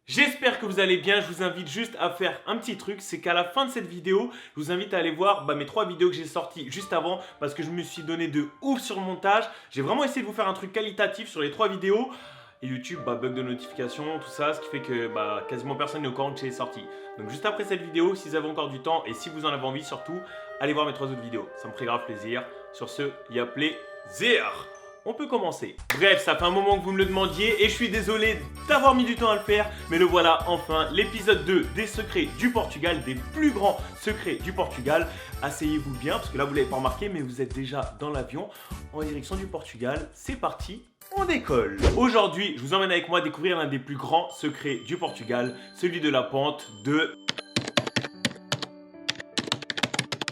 J'espère que vous allez bien, je vous invite juste à faire un petit truc, c'est qu'à la fin de cette vidéo, je vous invite à aller voir mes 3 vidéos que j'ai sorties juste avant parce que je me suis donné de ouf sur le montage. J'ai vraiment essayé de vous faire un truc qualitatif sur les 3 vidéos. Et YouTube, bug de notification, tout ça, ce qui fait que quasiment personne n'est au courant que j'ai sorti. Donc juste après cette vidéo, si vous avez encore du temps et si vous en avez envie surtout, allez voir mes 3 autres vidéos, ça me ferait grave plaisir. Sur ce, il y a plaisir. On peut commencer. Bref, ça fait un moment que vous me le demandiez et je suis désolé d'avoir mis du temps à le faire, mais le voilà enfin, l'épisode 2 des secrets du Portugal, des plus grands secrets du Portugal. Asseyez-vous bien, parce que là vous l'avez pas remarqué, mais vous êtes déjà dans l'avion en direction du Portugal. C'est parti, on décolle. Aujourd'hui, je vous emmène avec moi découvrir l'un des plus grands secrets du Portugal, celui de la pente de...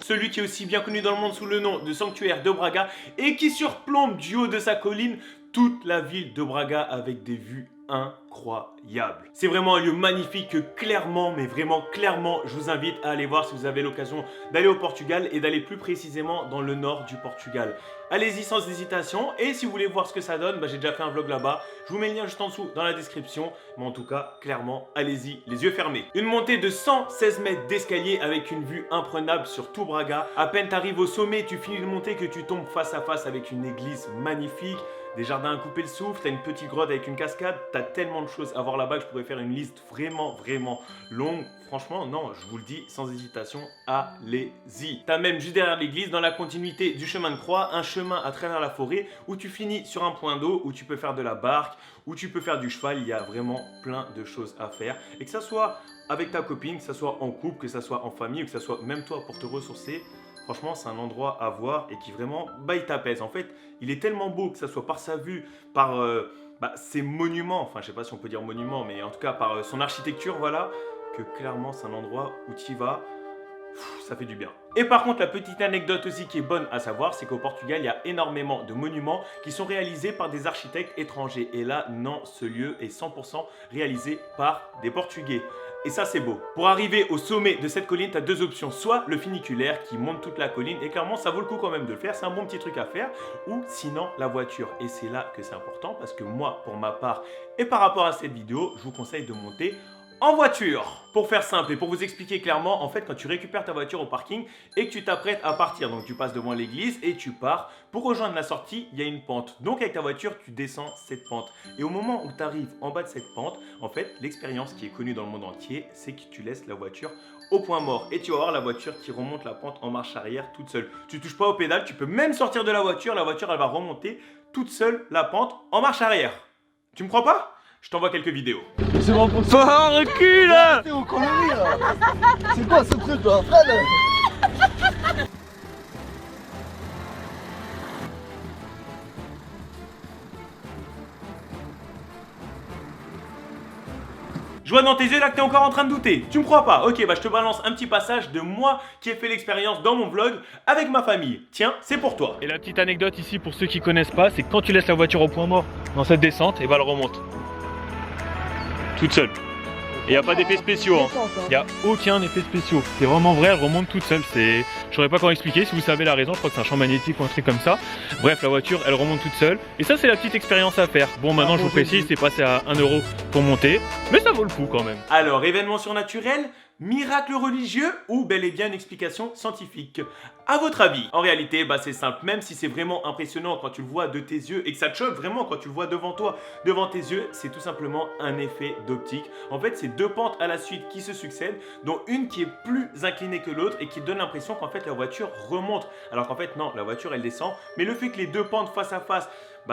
Celui qui est aussi bien connu dans le monde sous le nom de Sanctuaire de Braga et qui surplombe du haut de sa colline toute la ville de Braga avec des vues incroyables. C'est vraiment un lieu magnifique que clairement, mais vraiment clairement, je vous invite à aller voir si vous avez l'occasion d'aller au Portugal et d'aller plus précisément dans le nord du Portugal. Allez-y sans hésitation et si vous voulez voir ce que ça donne, j'ai déjà fait un vlog là-bas. Je vous mets le lien juste en dessous dans la description. Mais en tout cas, clairement, allez-y, les yeux fermés. Une montée de 116 mètres d'escalier avec une vue imprenable sur tout Braga. À peine tu arrives au sommet, tu finis de monter que tu tombes face à face avec une église magnifique. Des jardins à couper le souffle, t'as une petite grotte avec une cascade, t'as tellement de choses à voir là-bas que je pourrais faire une liste vraiment longue. Franchement, non, je vous le dis sans hésitation, allez-y. T'as même juste derrière l'église, dans la continuité du chemin de croix, un chemin à travers la forêt où tu finis sur un point d'eau, où tu peux faire de la barque, où tu peux faire du cheval. Il y a vraiment plein de choses à faire. Et que ça soit avec ta copine, que ça soit en couple, que ça soit en famille, ou que ça soit même toi pour te ressourcer. Franchement, c'est un endroit à voir et qui vraiment, il t'apaise. En fait, il est tellement beau que ça soit par sa vue, par ses monuments, enfin, je sais pas si on peut dire monuments, mais en tout cas par son architecture, voilà, que clairement, c'est un endroit où tu y vas, ça fait du bien. Et par contre, la petite anecdote aussi qui est bonne à savoir, c'est qu'au Portugal, il y a énormément de monuments qui sont réalisés par des architectes étrangers. Et là, non, ce lieu est 100% réalisé par des Portugais. Et ça, c'est beau. Pour arriver au sommet de cette colline, tu as deux options. Soit le funiculaire qui monte toute la colline, et clairement, ça vaut le coup quand même de le faire. C'est un bon petit truc à faire. Ou sinon, la voiture. Et c'est là que c'est important, parce que moi, pour ma part, et par rapport à cette vidéo, je vous conseille de monter en voiture. Pour faire simple et pour vous expliquer clairement, en fait, quand tu récupères ta voiture au parking et que tu t'apprêtes à partir, donc tu passes devant l'église et tu pars, pour rejoindre la sortie, il y a une pente. Donc avec ta voiture, tu descends cette pente. Et au moment où tu arrives en bas de cette pente, en fait, l'expérience qui est connue dans le monde entier, c'est que tu laisses la voiture au point mort. Et tu vas voir la voiture qui remonte la pente en marche arrière toute seule. Tu touches pas au pédale, tu peux même sortir de la voiture elle va remonter toute seule la pente en marche arrière. Tu me crois pas ? Je t'envoie quelques vidéos. C'est bon pour ça. Oh, recule là. T'es au colonie là. C'est quoi ce truc là, Fred? Je vois dans tes yeux là que t'es encore en train de douter. Tu me crois pas? Ok, je te balance un petit passage de moi qui ai fait l'expérience dans mon vlog avec ma famille. Tiens, c'est pour toi. Et la petite anecdote ici pour ceux qui connaissent pas, c'est que quand tu laisses la voiture au point mort dans cette descente, et elle remonte. Toute seule. Et il n'y a pas d'effets spéciaux. Il n'y a aucun effet spéciaux. C'est vraiment vrai, elle remonte toute seule. Je saurais pas comment expliquer. Si vous savez la raison, je crois que c'est un champ magnétique ou un truc comme ça. Bref, la voiture, elle remonte toute seule. Et ça, c'est la petite expérience à faire. Bon, maintenant, je vous précise, c'est passé à 1 € pour monter. Mais ça vaut le coup quand même. Alors, événement surnaturel, miracle religieux ou bel et bien une explication scientifique? À votre avis? En réalité, c'est simple. Même si c'est vraiment impressionnant quand tu le vois de tes yeux et que ça te choque vraiment quand tu le vois devant toi, devant tes yeux, c'est tout simplement un effet d'optique. En fait, c'est deux pentes à la suite qui se succèdent, dont une qui est plus inclinée que l'autre et qui donne l'impression qu'en fait la voiture remonte. Alors qu'en fait, non, la voiture elle descend. Mais le fait que les deux pentes face à face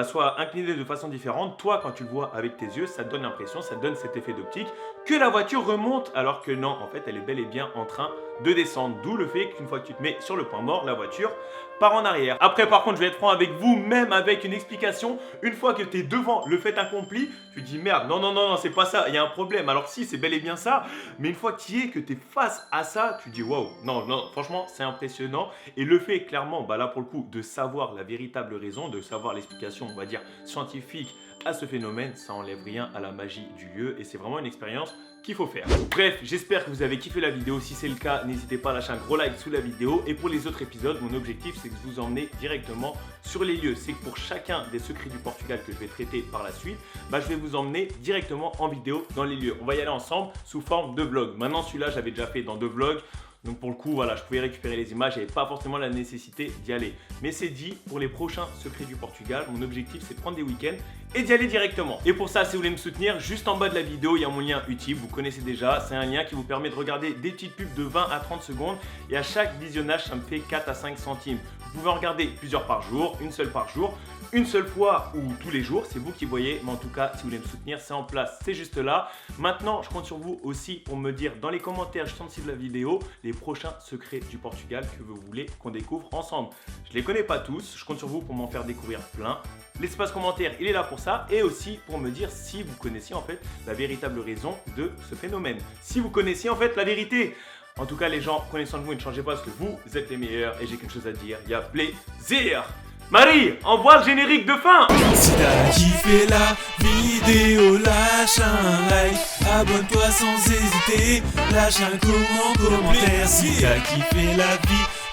soient inclinées de façon différente, toi quand tu le vois avec tes yeux, ça te donne l'impression, ça te donne cet effet d'optique que la voiture remonte alors que non, en fait elle est bel et bien en train de descendre. D'où le fait qu'une fois que tu te mets sur le point mort, la voiture part en arrière. Après par contre je vais être franc avec vous, même avec une explication, une fois que tu es devant le fait accompli, tu te dis merde, non, c'est pas ça, il y a un problème. Alors si, c'est bel et bien ça, mais une fois que tu y es, que tu es face à ça, tu dis waouh, non, franchement c'est impressionnant. Et le fait clairement, là pour le coup, de savoir la véritable raison, de savoir l'explication, on va dire scientifique à ce phénomène, ça enlève rien à la magie du lieu et c'est vraiment une expérience qu'il faut faire. Bref, j'espère que vous avez kiffé la vidéo. Si c'est le cas, n'hésitez pas à lâcher un gros like sous la vidéo. Et pour les autres épisodes, mon objectif c'est que je vous emmène directement sur les lieux. C'est que pour chacun des secrets du Portugal que je vais traiter par la suite, je vais vous emmener directement en vidéo dans les lieux. On va y aller ensemble sous forme de vlog. Maintenant celui-là j'avais déjà fait dans 2 vlogs. Donc pour le coup, voilà, je pouvais récupérer les images, j'avais pas forcément la nécessité d'y aller. Mais c'est dit, pour les prochains secrets du Portugal, mon objectif c'est de prendre des week-ends et d'y aller directement. Et pour ça, si vous voulez me soutenir, juste en bas de la vidéo, il y a mon lien utile, vous connaissez déjà. C'est un lien qui vous permet de regarder des petites pubs de 20 à 30 secondes et à chaque visionnage, ça me fait 4 à 5 centimes. Vous pouvez en regarder plusieurs par jour, une seule par jour, une seule fois ou tous les jours, c'est vous qui voyez. Mais en tout cas, si vous voulez me soutenir, c'est en place, c'est juste là. Maintenant, je compte sur vous aussi pour me dire dans les commentaires juste en dessous de la vidéo les prochains secrets du Portugal que vous voulez qu'on découvre ensemble. Je les connais pas tous, je compte sur vous pour m'en faire découvrir plein. L'espace commentaire, il est là pour ça et aussi pour me dire si vous connaissiez en fait la véritable raison de ce phénomène. Si vous connaissiez en fait la vérité. En tout cas, les gens, prenez soin de vous et ne changez pas parce que vous êtes les meilleurs et j'ai quelque chose à dire. Il y a plaisir. Marie, envoie le générique de fin. Si t'as kiffé la vidéo, lâche un like. Abonne-toi sans hésiter, lâche un commentaire. Si t'as kiffé la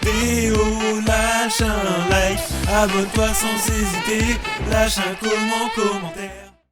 vidéo, lâche un like. Abonne-toi sans hésiter, lâche un commentaire.